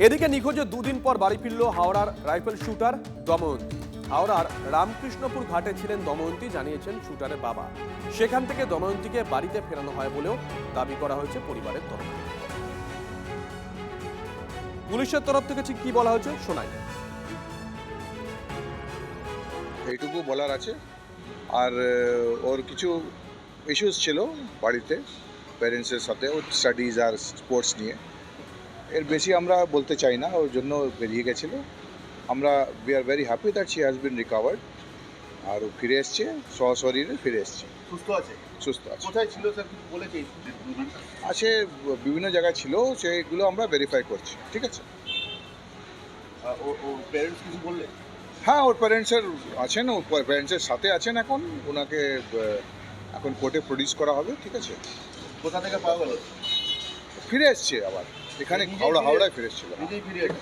এদিকে নিখোঁজে দুদিন পর বাড়ি ফিরল হাওড়ার রাইফেল শুটার দময়ন্তী। হাওড়ার রামকৃষ্ণপুর ঘাটে ছিলেন দময়ন্তী, জানিয়েছেন শুটারের বাবা। সেখান থেকে দময়ন্তীকে বাড়িতে ফেরানো হয় বলেও দাবি করা হয়েছে পরিবারের তরফ থেকে। পুলিশের তরফ থেকে ঠিক কি বলা হয়েছে শোনাই। এইটুকু বলার আছে। আর ওর কিছু ইস্যুস ছিল বাড়িতে প্যারেন্টসের সাথে, ওর স্টাডিজ আর স্পোর্টস নিয়ে। এর বেশি আমরা বলতে চাই না, ওর জন্য বেরিয়ে গেছিলো। আমরা we are very happy that she has been recovered. আর ও ফিরে এসছে, সশরীরে ফিরে এসছে, সুস্থ আছে। সুস্থ আছে। কোথায় ছিল স্যার কিছু বলেছে? আছে, বিভিন্ন জায়গায় ছিল, সেগুলো আমরা ভেরিফাই করছি। ঠিক আছে। ও প্যারেন্টস কিছু বললে? হ্যাঁ, ওর প্যারেন্টসের আছেন, ওর প্যারেন্টসের সাথে আছেন এখন। ওনাকে এখন কোর্টে প্রডিউস করা হবে। ঠিক আছে। কোথা থেকে পাওয়া গেল? ফিরে এসছে আবার এখানে, হাওড়ায় ফিরে এসেছিল। নিজেই ফিরে এলো।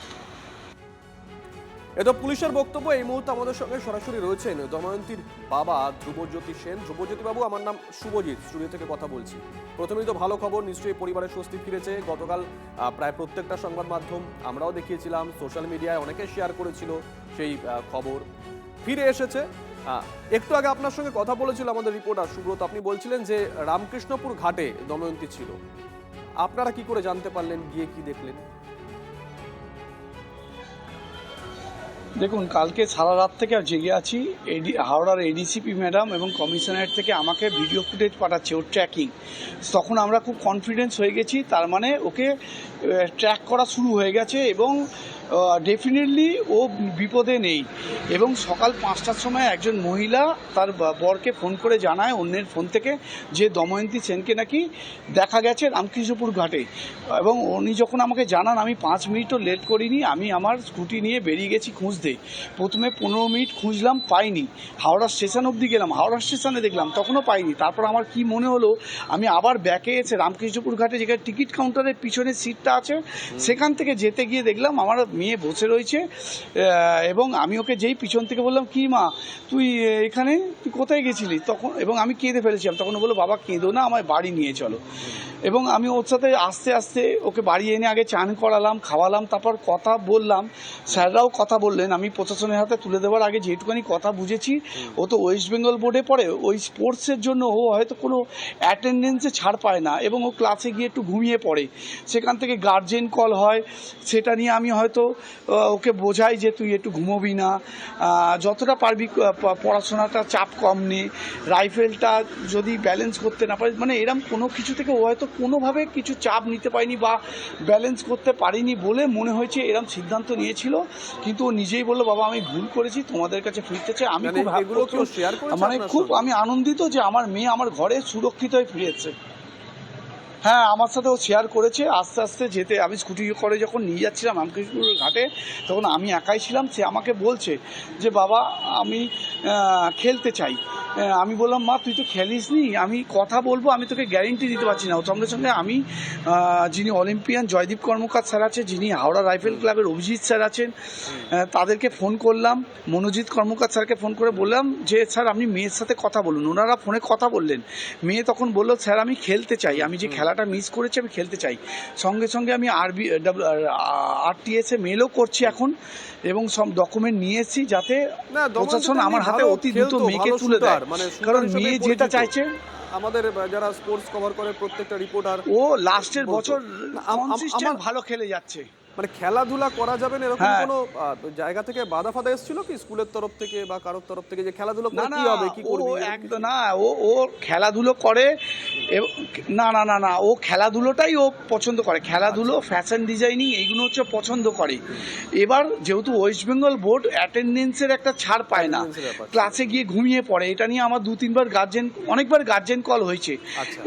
এতো পুলিশের বক্তব্য। এই মুহূর্তে আমাদের সঙ্গে সরাসরি রয়েছেন দময়ন্তীর বাবা ধ্রুবজ্যোতি সেন। ধ্রুবজ্যোতি বাবু, আমার নাম শুভজিৎ, স্টুডিও থেকে কথা বলছি। প্রথমেই তো ভালো খবর, নিশ্চয়ই পরিবারের স্বস্তি ফিরেছে। গতকাল প্রায় প্রত্যেকটা সংবাদ মাধ্যম আমরাও দেখিয়েছিলাম, সোশ্যাল মিডিয়ায় অনেকে শেয়ার করেছিল সেই খবর। ফিরে এসেছে। একটু আগে আপনার সঙ্গে কথা বলেছিল আমাদের রিপোর্টার সুব্রত, আপনি বলছিলেন যে রামকৃষ্ণপুর ঘাটে দময়ন্তী ছিল। আপনারা কি করে জানতে পারলেন, গিয়ে কি দেখলেন? দেখুন, কালকে সারা রাত থেকে জেগে আছি। হাওড়ার এডিসিপি ম্যাডাম এবং কমিশনারেট থেকে আমাকে ভিডিও ফুটেজ পাঠাচ্ছে ওর ট্র্যাকিং। তখন আমরা খুব কনফিডেন্স হয়ে গেছি, তার মানে ওকে ট্র্যাক করা শুরু হয়ে গেছে এবং ডেফিনেটলি ও বিপদে নেই। এবং সকাল 5টার সময় একজন মহিলা তার বরকে ফোন করে জানায় অন্যের ফোন থেকে যে দময়ন্তী সেনকে নাকি দেখা গেছে রামকৃষ্ণপুর ঘাটে। এবং উনি যখন আমাকে জানান, আমি 5 মিনিটও লেট করিনি, আমি আমার স্কুটি নিয়ে বেরিয়ে গেছি খুঁজতে। প্রথমে 15 মিনিট খুঁজলাম, পাইনি। হাওড়া স্টেশন অবধি গেলাম, হাওড়া স্টেশনে দেখলাম, তখনও পাইনি। তারপর আমার কি মনে হলো, আমি আবার ব্যাকে এসে রামকৃষ্ণপুর ঘাটে যেখানে টিকিট কাউন্টারের পিছনের সিটটা আছে, সেখান থেকে যেতে গিয়ে দেখলাম আমার মেয়ে বসে রয়েছে। এবং আমি ওকে যেই পিছন থেকে বললাম, কি মা তুই এখানে, তুই কোথায় গেছিলি? তখন এবং আমি কেঁদে ফেলেছিলাম। তখন বললো, বাবা কেঁদো না, আমায় বাড়ি নিয়ে চলো। এবং আমি ওর সাথে আস্তে আস্তে ওকে বাড়ি এনে আগে চান করালাম, খাওয়ালাম, তারপর কথা বললাম। স্যাররাও কথা বললেন। আমি প্রশাসনের হাতে তুলে দেওয়ার আগে যেটুকুনি কথা বুঝেছি, ও তো ওয়েস্ট বেঙ্গল বোর্ডে পড়ে, ওই স্পোর্টসের জন্য ও হয়তো কোনো অ্যাটেন্ডেন্সে ছাড় পায় না এবং ও ক্লাসে গিয়ে একটু ঘুমিয়ে পড়ে। সেখান থেকে গার্জেন কল হয়, সেটা নিয়ে আমি হয়তো ওকে বোঝাই যে তুই একটু ঘুমোবি না, যতটা পারবি পড়াশোনাটা চাপ কম নে, রাইফেলটা যদি ব্যালেন্স করতে না পারিস, মানে এরম কোনো কিছু থেকে ও হয়তো কোনোভাবে কিছু চাপ নিতে পারিনি বা ব্যালেন্স করতে পারিনি বলে মনে হয়েছে এরম সিদ্ধান্ত নিয়েছিল। কিন্তু ও নিজেই বললো, বাবা আমি ভুল করেছি, তোমাদের কাছে ফিরতে চাই। আমি খুব আমি আনন্দিত যে আমার মেয়ে আমার ঘরে সুরক্ষিত হয়ে ফিরেছে। হ্যাঁ, আমার সাথে ও শেয়ার করেছে। আস্তে আস্তে যেতে আমি স্কুটি করে যখন নিয়ে যাচ্ছিলাম রামকৃষ্ণপুর ঘাটে, তখন আমি একাই ছিলাম। সে আমাকে বলছে যে বাবা আমি খেলতে চাই। আমি বললাম, মা তুই তো খেলিস নি, আমি কথা বলবো, আমি তোকে গ্যারেন্টি দিতে পারছি না। সঙ্গে সঙ্গে আমি যিনি অলিম্পিয়ান জয়দীপ কর্মকার স্যার আছে, যিনি হাওড়া রাইফেল ক্লাবের অভিজিৎ স্যার আছেন, তাদেরকে ফোন করলাম। মনোজিৎ কর্মকার স্যারকে ফোন করে বললাম যে স্যার আপনি মেয়ের সাথে কথা বলুন। ওনারা ফোনে কথা বললেন। মেয়ে তখন বললো, স্যার আমি খেলতে চাই, আমি যে খেলাটা মিস করেছি আমি খেলতে চাই। সঙ্গে সঙ্গে আমি RTS এ মেলও করছি এখন এবং সব ডকুমেন্ট নিয়ে এসেছি, যাতে প্রশাসন আমার হাতে অতি দ্রুত মেয়েকে তুলে দেয়। কারণ মেয়ে যেটা চাইছে, আমাদের যারা স্পোর্টস কভার করে প্রত্যেকটা রিপোর্টার, ও লাস্টের বছর কনসিস্টেন্ট ভালো খেলে যাচ্ছে। মানে খেলাধুলা করা যাবে না এরকম কোনো জায়গা থেকে বাধা ফাধা এসেছিল কি স্কুলের তরফ থেকে বা কারোর তরফ থেকে, যে খেলাধুলো করে কি হবে, কি করবি? একদম না, ও খেলাধুলো করে। না না না না, ও খেলাধুলোটাই ও পছন্দ করে। খেলাধুলো, ফ্যাশন ডিজাইনিং, এইগুলো হচ্ছে পছন্দ করে। এবার যেহেতু ওয়েস্ট বেঙ্গল বোর্ড অ্যাটেন্ডেন্সের একটা ছাড় পায় না, ক্লাসে গিয়ে ঘুমিয়ে পড়ে। এটা নিয়ে আমার অনেকবার গার্জেন কল হয়েছে।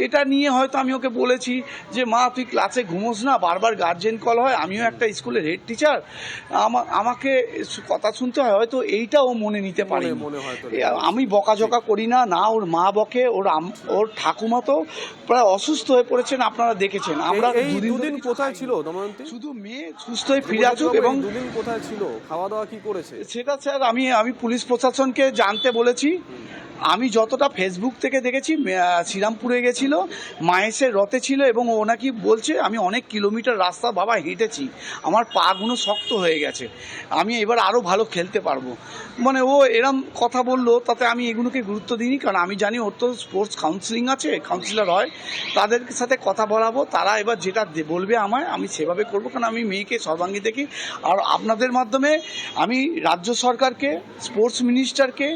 এটা নিয়ে হয়তো আমি ওকে বলেছি যে মা তুই ক্লাসে ঘুমোস না, বারবার গার্জেন কল হয়, আমিও একটা স্কুলের হেড টিচার, আমাকে কথা শুনতে হয়। হয়তো এইটা ও মনে নিতে পারে। আমি বকাঝকা করি না, না ওর মা বকে। ওর ঠাকুমা তো প্রায় অসুস্থ হয়ে পড়েছেন, আপনারা দেখেছেন। আমরা দুদিন কোথায় ছিল দময়ন্তী? শুধু মেয়ে সুস্থ হয়ে ফিরে আসুক। এবং দুদিন কোথায় ছিল, খাওয়া দাওয়া কি করেছে সেটা স্যার আমি পুলিশ প্রশাসনকে জানতে বলেছি। আমি যতটা ফেসবুক থেকে দেখেছি শ্রীরামপুরে গেছিল, মাহেশের রথে ছিল এবং ও নাকি বলছে আমি অনেক কিলোমিটার রাস্তা বাবা হেঁটেছি, আমার পাগুলো শক্ত হয়ে গেছে, আমি এবার আরও ভালো খেলতে পারবো। মানে ও এরম কথা বললো, তাতে আমি এগুলোকে গুরুত্ব দিইনি, কারণ আমি জানি ওর তো স্পোর্টস কাউন্সিলিং আছে, কাউন্সিলর হয়, তাদের সাথে কথা বলাবো, তারা এবার যেটা বলবে আমায় আমি সেভাবে করবো, কারণ আমি মেয়েকে সর্বাঙ্গী দেখি। আর আপনাদের মাধ্যমে আমি রাজ্য সরকারকে, স্পোর্টস মিনিস্টারকে,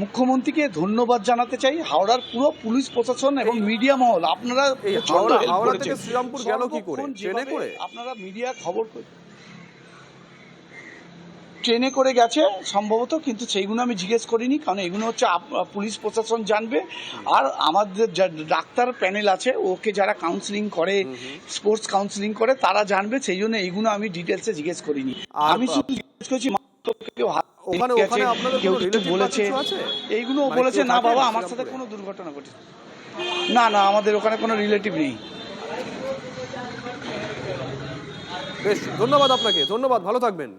মুখ্যমন্ত্রীকে ধন্যবাদ জানাতে চাই, হাওড়ার পুরো পুলিশ প্রশাসন এবং মিডিয়া মহল, আপনারা এই প্রচণ্ড help হাওড়া করেছেন। থেকে শ্রীরামপুর গেল কি করে? সর্বক্ষণ ট্রেনে যেভাবে করে? আপনারা মিডিয়া খবর ট্রেনে করে গেছে সম্ভবত, কিন্তু সেইগুলো আমি জিজ্ঞেস করিনি, কারণ এগুলো হচ্ছে পুলিশ প্রশাসন জানবে। আর আমাদের যা ডাক্তার প্যানেল আছে, ওকে যারা কাউন্সিলিং করে, স্পোর্টস কাউন্সিলিং করে, তারা জানবে, সেই জন্য এইগুলো আমি ডিটেলসে জিজ্ঞেস করিনি। আর আমি শুধু জিজ্ঞেস করছি কেউ হাত ওখানে গেছে, ওখানে আপনাদের কেউ কোনো কিছু relative বা বলেছে, কিছু আছে? এইগুলো মানে বলেছে কেউ না থাকে বাবা আমার সাথে শ্রীরামপুরে? কোনো দুর্ঘটনা ঘটেছে না, না আমাদের ওখানে কোনো রিলেটিভ নেই। বেশ, ধন্যবাদ আপনাকে, ধন্যবাদ, ভালো থাকবেন।